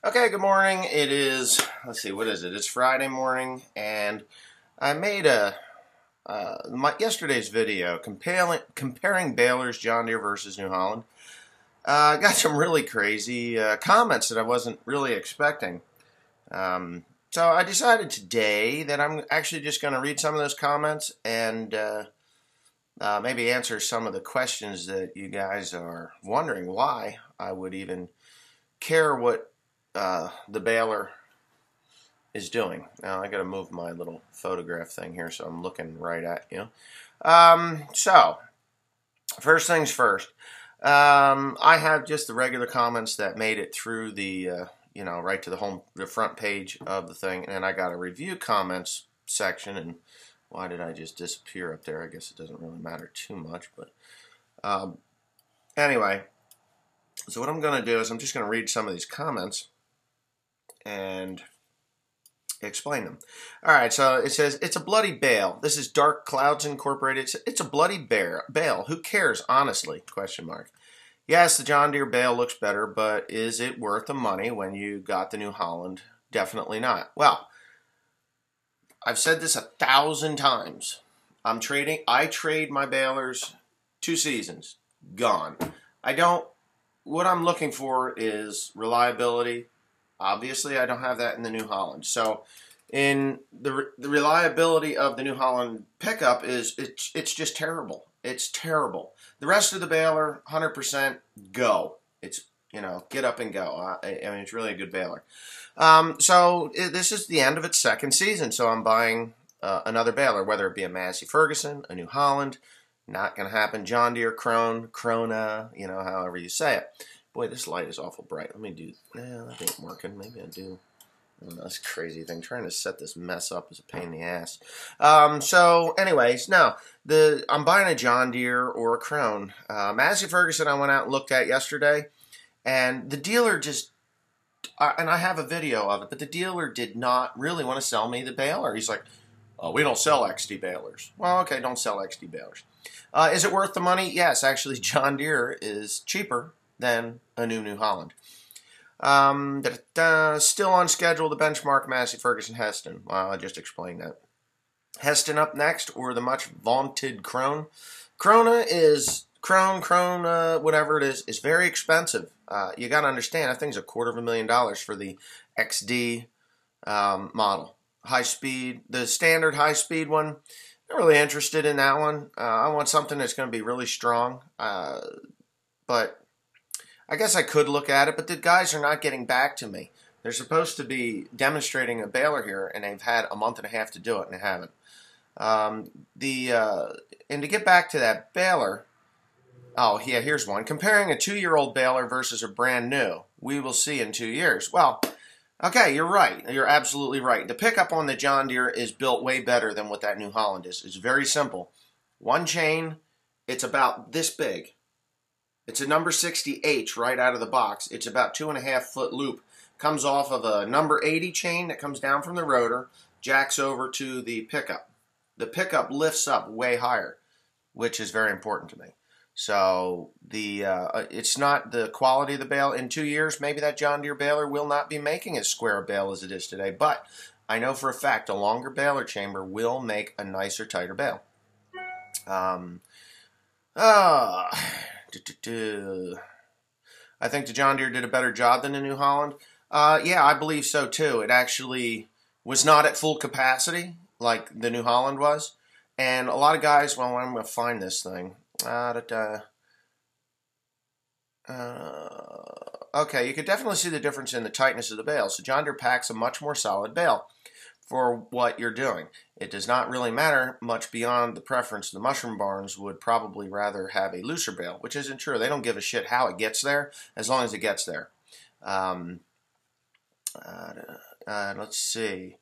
Okay, good morning. It is, let's see, what is it? It's Friday morning, and I made yesterday's video comparing Baylor's John Deere versus New Holland. I got some really crazy comments that I wasn't really expecting. So I decided today that I'm actually just going to read some of those comments and maybe answer some of the questions that you guys are wondering why I would even care what the baler is doing. Now I got to move my little photograph thing here so I'm looking right at you. So first things first. I have just the regular comments that made it through the right to the front page of the thing, and then I got a review comments section. And why did I just disappear up there? I guess it doesn't really matter too much, but anyway. So what I'm going to do is I'm just going to read some of these comments and explain them. All right, so it says, it's a bloody bale. This is Dark Clouds Incorporated. It's a bloody bale. Who cares, honestly? Question mark. Yes, the John Deere bale looks better, but is it worth the money when you got the New Holland? Definitely not. Well, I've said this 1,000 times. I trade my balers 2 seasons. Gone. What I'm looking for is reliability. Obviously, I don't have that in the New Holland. So, in the reliability of the New Holland pickup it's just terrible. It's terrible. The rest of the baler, 100% go. It's get up and go. I mean, it's really a good baler. This is the end of its 2nd season. So I'm buying another baler, whether it be a Massey Ferguson, a New Holland. Not going to happen. John Deere, Krona, however you say it. Boy, this light is awful bright. Let me do... that ain't working. Maybe I do. I don't know, this crazy thing. Trying to set this mess up is a pain in the ass. So, anyways, now, I'm buying a John Deere or a Krone. Massey Ferguson I went out and looked at yesterday, and the dealer just... and I have a video of it, but the dealer did not really want to sell me the baler. He's like, oh, we don't sell XD balers. Well, okay, don't sell XD balers. Is it worth the money? Yes, actually, John Deere is cheaper than a New Holland. Still on schedule, the benchmark Massey Ferguson Heston. Well, I just explained that. Heston up next, or the much vaunted Krone. Krona, whatever it is very expensive. You got to understand, that thing's $250,000 for the XD model. High speed, the standard high speed one. Not really interested in that one. I want something that's going to be really strong. But I guess I could look at it, but the guys are not getting back to me. They're supposed to be demonstrating a baler here, and they've had a month and a half to do it, and they haven't. And to get back to that baler, oh, yeah, here's one. Comparing a 2-year-old baler versus a brand new. We will see in 2 years. Well, okay, you're right. You're absolutely right. The pickup on the John Deere is built way better than what that New Holland is. It's very simple. One chain, it's about this big. It's a number 60H right out of the box. It's about 2.5-foot loop. Comes off of a number 80 chain that comes down from the rotor, jacks over to the pickup. The pickup lifts up way higher, which is very important to me. So it's not the quality of the bale. In 2 years, maybe that John Deere baler will not be making as square a bale as it is today. But I know for a fact a longer baler chamber will make a nicer, tighter bale. I think the John Deere did a better job than the New Holland. Yeah, I believe so too. It actually was not at full capacity like the New Holland was. And a lot of guys, well, I'm going to find this thing. Okay, you could definitely see the difference in the tightness of the bale. So John Deere packs a much more solid bale for what you're doing. It does not really matter much beyond the preference. The mushroom barns would probably rather have a looser bale, which isn't true. They don't give a shit how it gets there, as long as it gets there. Let's see.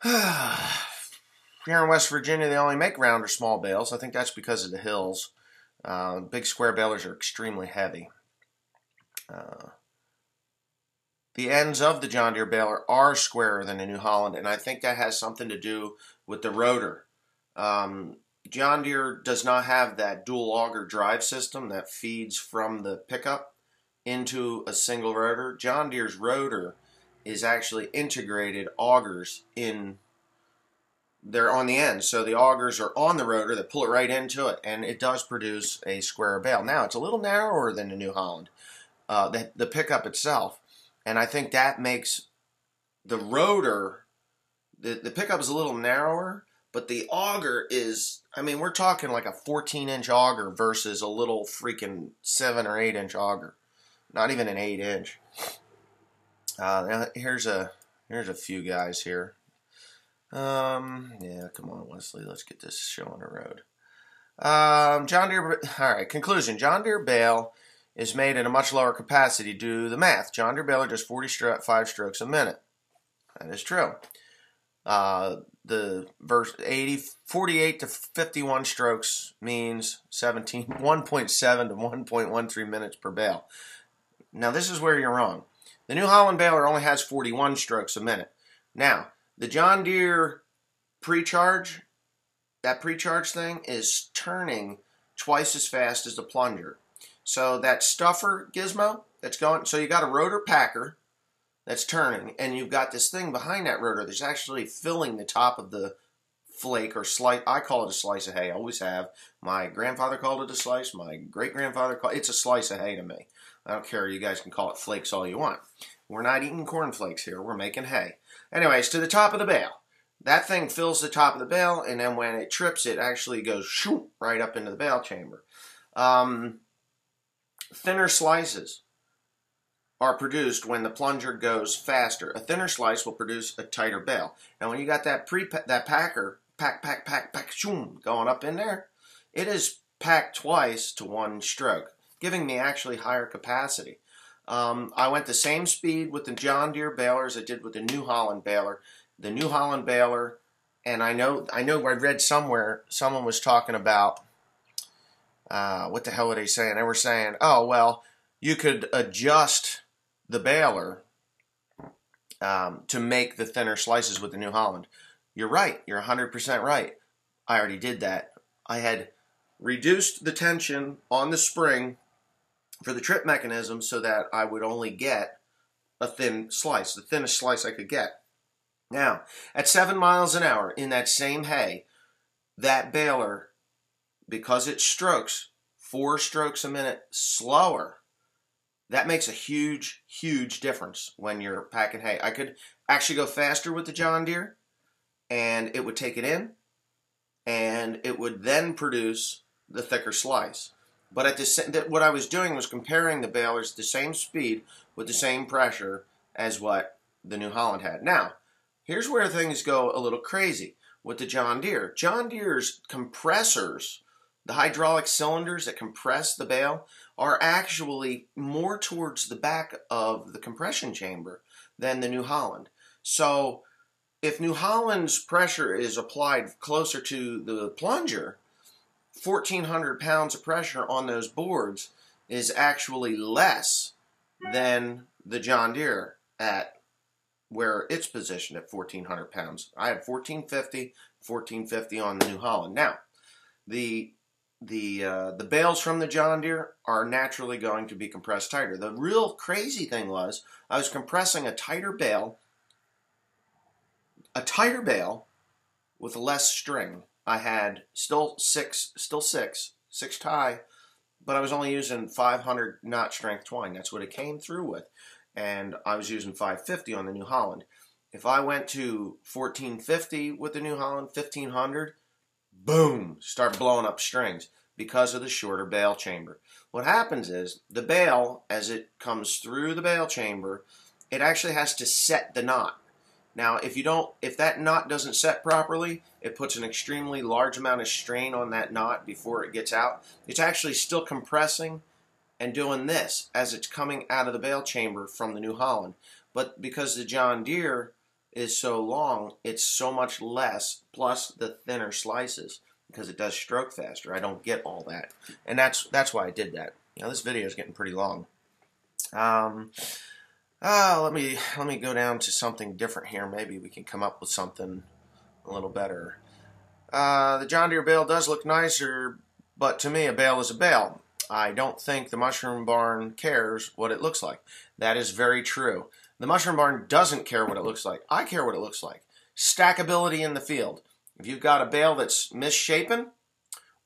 Here in West Virginia, they only make round or small bales. I think that's because of the hills. Big square balers are extremely heavy. The ends of the John Deere baler are squarer than the New Holland, and I think that has something to do with the rotor. John Deere does not have that dual auger drive system that feeds from the pickup into a single rotor. John Deere's rotor is actually integrated augers in. They're on the end, so the augers are on the rotor that pull it right into it, and it does produce a square bale. Now, it's a little narrower than the New Holland, the pickup itself, and I think that makes the rotor, the pickup is a little narrower, but the auger is, I mean, we're talking like a 14-inch auger versus a little freaking 7 or 8-inch auger, not even an 8-inch. Now here's a few guys here. Yeah, come on, Wesley. Let's get this show on the road. John Deere. All right. Conclusion: John Deere bale is made at a much lower capacity. Do the math. John Deere baler does 45 strokes a minute. That is true. The verse 48 to 51 strokes means 1.7 to 1.13 minutes per bale. Now this is where you're wrong. The New Holland baler only has 41 strokes a minute. Now, the John Deere pre-charge, that pre-charge thing is turning twice as fast as the plunger. So that stuffer gizmo that's going, so you got a rotor packer that's turning, and you've got this thing behind that rotor that's actually filling the top of the flake or slice. I call it a slice of hay. I always have. My grandfather called it a slice. My great-grandfather called it. It's a slice of hay to me. I don't care. You guys can call it flakes all you want. We're not eating cornflakes here. We're making hay. Anyways, to the top of the bale. That thing fills the top of the bale, and then when it trips, it actually goes shoop right up into the bale chamber. Thinner slices are produced when the plunger goes faster. A thinner slice will produce a tighter bale. Now, when you got that packer, pack, shoom, going up in there, it is packed twice to one stroke, giving me actually higher capacity. I went the same speed with the John Deere baler as I did with the New Holland baler. The New Holland baler, and I know I read somewhere, someone was talking about, what the hell were they saying? They were saying, oh, well, you could adjust the baler to make the thinner slices with the New Holland. You're right. You're 100% right. I already did that. I had reduced the tension on the spring for the trip mechanism so that I would only get a thin slice, the thinnest slice I could get. Now, at 7 miles an hour in that same hay, that baler, because it strokes 4 strokes a minute slower, that makes a huge, huge difference when you're packing hay. I could actually go faster with the John Deere, and it would take it in, and it would then produce the thicker slice. But what I was doing was comparing the balers at the same speed with the same pressure as what the New Holland had. Now, here's where things go a little crazy with the John Deere. John Deere's compressors, the hydraulic cylinders that compress the bale, are actually more towards the back of the compression chamber than the New Holland. So if New Holland's pressure is applied closer to the plunger, 1,400 pounds of pressure on those boards is actually less than the John Deere at where it's positioned at 1,400 pounds. I had 1,450 on the New Holland. Now, the bales from the John Deere are naturally going to be compressed tighter. The real crazy thing was I was compressing a tighter bale with less string. I had still six tie, but I was only using 500 knot strength twine. That's what it came through with. And I was using 550 on the New Holland. If I went to 1450 with the New Holland, 1500, boom, start blowing up strings because of the shorter bale chamber. What happens is the bale, as it comes through the bale chamber, it actually has to set the knot. Now, if that knot doesn't set properly, it puts an extremely large amount of strain on that knot before it gets out. It's actually still compressing and doing this as it's coming out of the bale chamber from the New Holland. But because the John Deere is so long, it's so much less, plus the thinner slices, because it does stroke faster. I don't get all that. And that's why I did that. Now, this video is getting pretty long. Let me go down to something different here. Maybe we can come up with something a little better. The John Deere bale does look nicer, but to me a bale is a bale. I don't think the Mushroom Barn cares what it looks like. That is very true. The Mushroom Barn doesn't care what it looks like. I care what it looks like. Stackability in the field. If you've got a bale that's misshapen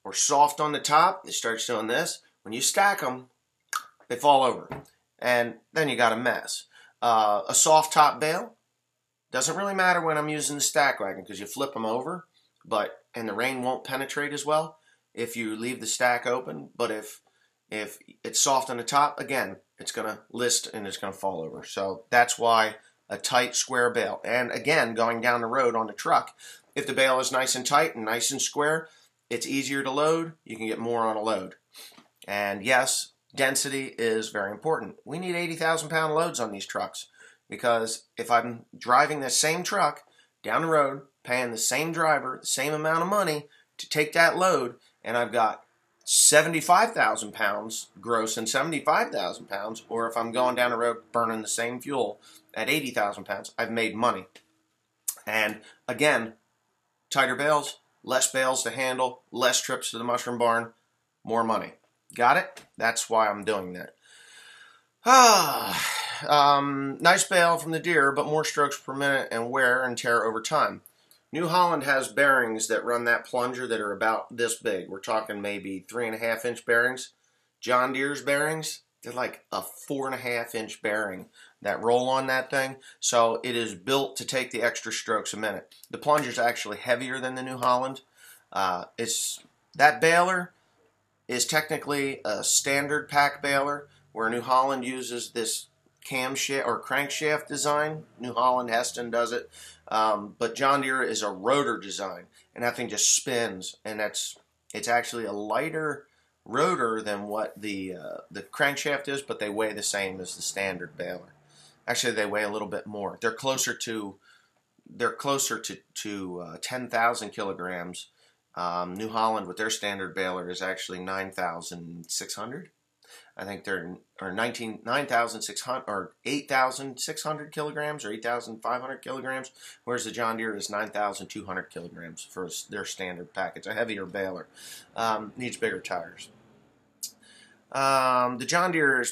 or soft on the top, it starts doing this. When you stack them, they fall over. And then you got a mess. A soft top bale doesn't really matter when I'm using the stack wagon because you flip them over, and the rain won't penetrate as well if you leave the stack open. But if it's soft on the top, again, it's going to list and it's going to fall over. So that's why a tight square bale. And again, going down the road on the truck, if the bale is nice and tight and nice and square, it's easier to load. You can get more on a load. And yes, density is very important. We need 80,000 pound loads on these trucks because if I'm driving the same truck down the road, paying the same driver the same amount of money to take that load, and I've got 75,000 pounds gross and 75,000 pounds, or if I'm going down the road burning the same fuel at 80,000 pounds, I've made money. And again, tighter bales, less bales to handle, less trips to the Mushroom Barn, more money. Got it? That's why I'm doing that. Nice bale from the Deere, but more strokes per minute and wear and tear over time. New Holland has bearings that run that plunger that are about this big. We're talking maybe 3.5-inch bearings. John Deere's bearings, they're like a 4.5-inch bearing that roll on that thing. So it is built to take the extra strokes a minute. The plunger's actually heavier than the New Holland. That baler is technically a standard pack baler, where New Holland uses this camshaft or crankshaft design. New Holland, Heston does it, but John Deere is a rotor design, and that thing just spins, and it's actually a lighter rotor than what the crankshaft is, but they weigh the same as the standard baler. Actually, they weigh a little bit more. They're closer to 10,000 kilograms. New Holland with their standard baler is actually 9,600. I think they're 9,600 or 8,600 kilograms or 8,500 kilograms, whereas the John Deere is 9,200 kilograms for their standard pack. It's a heavier baler. Needs bigger tires. The John Deere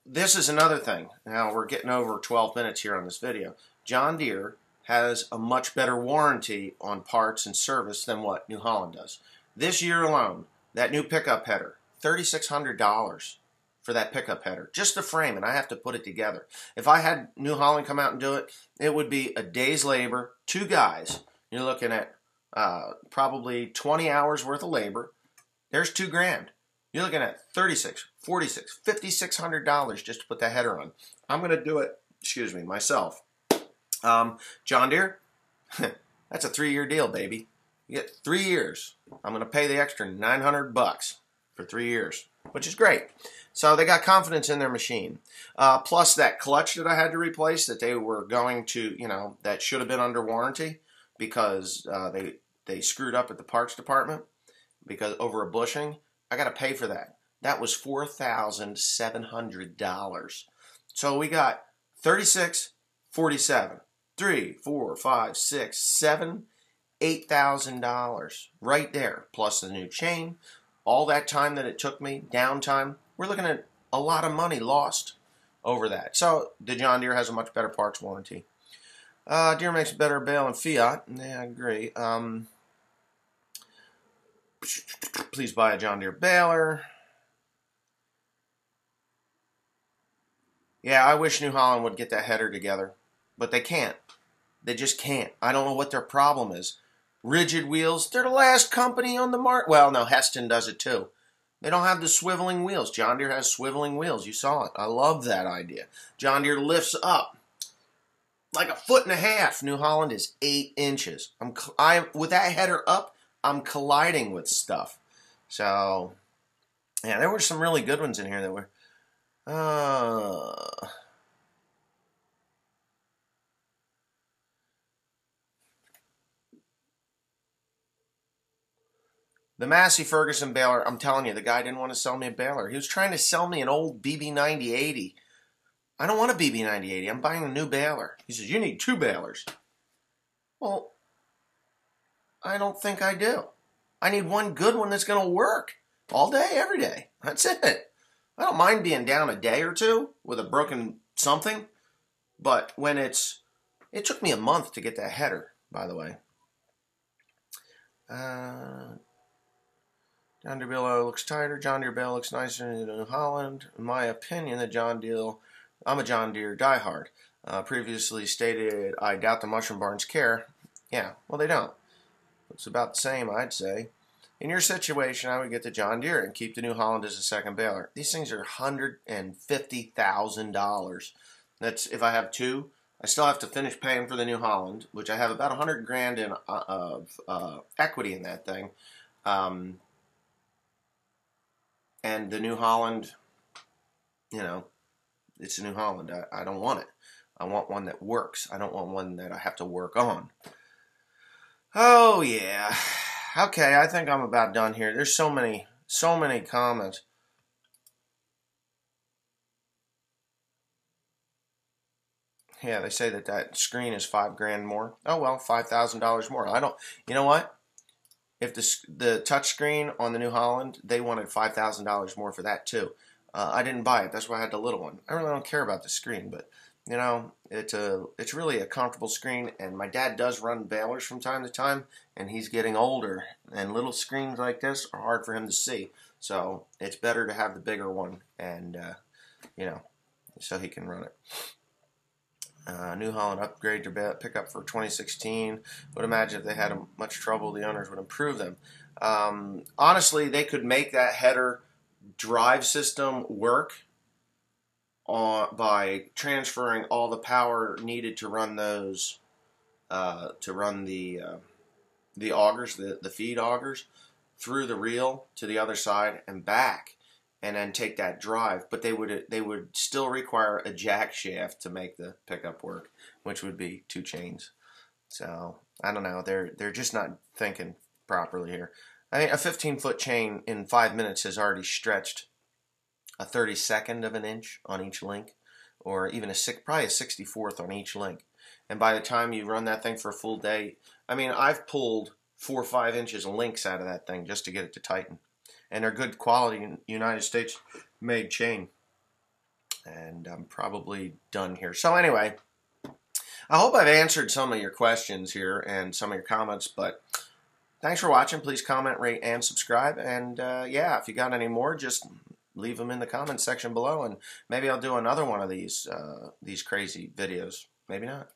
this is another thing. Now we're getting over 12 minutes here on this video. John Deere has a much better warranty on parts and service than what New Holland does. This year alone, that new pickup header, $3,600 for that pickup header. Just the frame, and I have to put it together. If I had New Holland come out and do it, it would be a day's labor, 2 guys. You're looking at probably 20 hours worth of labor. There's $2,000. You're looking at $3,600, $4,600, $5,600 just to put that header on. I'm going to do it, myself. John Deere, that's a 3-year deal, baby. You get 3 years. I'm going to pay the extra $900 for 3 years, which is great. So they got confidence in their machine. Plus that clutch that I had to replace that they were going to, that should have been under warranty because they screwed up at the parts department because over a bushing. I got to pay for that. That was $4,700. So we got 36, 47, 3, 4, 5, 6, 7, $8,000 right there, plus the new chain, all that time that it took me, downtime. We're looking at a lot of money lost over that. So the John Deere has a much better parts warranty. Deere makes a better bale than Fiat. Yeah, I agree. Please buy a John Deere baler. Yeah, I wish New Holland would get that header together, but they can't. They just can't. I don't know what their problem is. Rigid wheels, they're the last company on the market. Well, no, Heston does it too. They don't have the swiveling wheels. John Deere has swiveling wheels. You saw it. I love that idea. John Deere lifts up like 1.5 feet. New Holland is 8 inches. With that header up, I'm colliding with stuff. So, yeah, there were some really good ones in here that were... The Massey Ferguson baler, I'm telling you, the guy didn't want to sell me a baler. He was trying to sell me an old BB9080. I don't want a BB9080. I'm buying a new baler. He says, you need 2 balers. Well, I don't think I do. I need one good one that's going to work all day, every day. That's it. I don't mind being down a day or two with a broken something, but when it took me a month to get that header, by the way. John Deere bale looks tighter. John Deere bale looks nicer than New Holland. In my opinion, I'm a John Deere diehard. Previously stated, I doubt the Mushroom Barns care. Yeah, well, they don't. It's about the same, I'd say. In your situation, I would get the John Deere and keep the New Holland as a second baler. These things are $150,000. That's if I have two. I still have to finish paying for the New Holland, which I have about $100,000 in equity in that thing. And the New Holland, it's a New Holland. I don't want it. I want one that works. I don't want one that I have to work on. Oh, yeah. Okay, I think I'm about done here. There's so many comments. Yeah, they say that screen is $5,000 more. Oh, well, $5,000 more. You know what? If the touch screen on the New Holland, they wanted $5,000 more for that too. I didn't buy it. That's why I had the little one. I really don't care about the screen, but it's really a comfortable screen. And my dad does run balers from time to time, and he's getting older. And little screens like this are hard for him to see, so it's better to have the bigger one, and so he can run it. New Holland upgrade their pickup for 2016. Would imagine if they had much trouble, the owners would improve them. Honestly, they could make that header drive system work by transferring all the power needed to run those, to run the augers, the feed augers, through the reel to the other side and back, and then take that drive. But they would still require a jack shaft to make the pickup work, which would be 2 chains. So I don't know. They're just not thinking properly here. I mean, a 15-foot chain in 5 minutes has already stretched a 32nd of an inch on each link, or even probably a 64th on each link. And by the time you run that thing for a full day, I mean, I've pulled 4 or 5 inches of links out of that thing just to get it to tighten. And they're good quality United States made chain. And I'm probably done here. So anyway, I hope I've answered some of your questions here and some of your comments. But thanks for watching. Please comment, rate, and subscribe. And yeah, if you got any more, just leave them in the comments section below. And maybe I'll do another one of these crazy videos. Maybe not.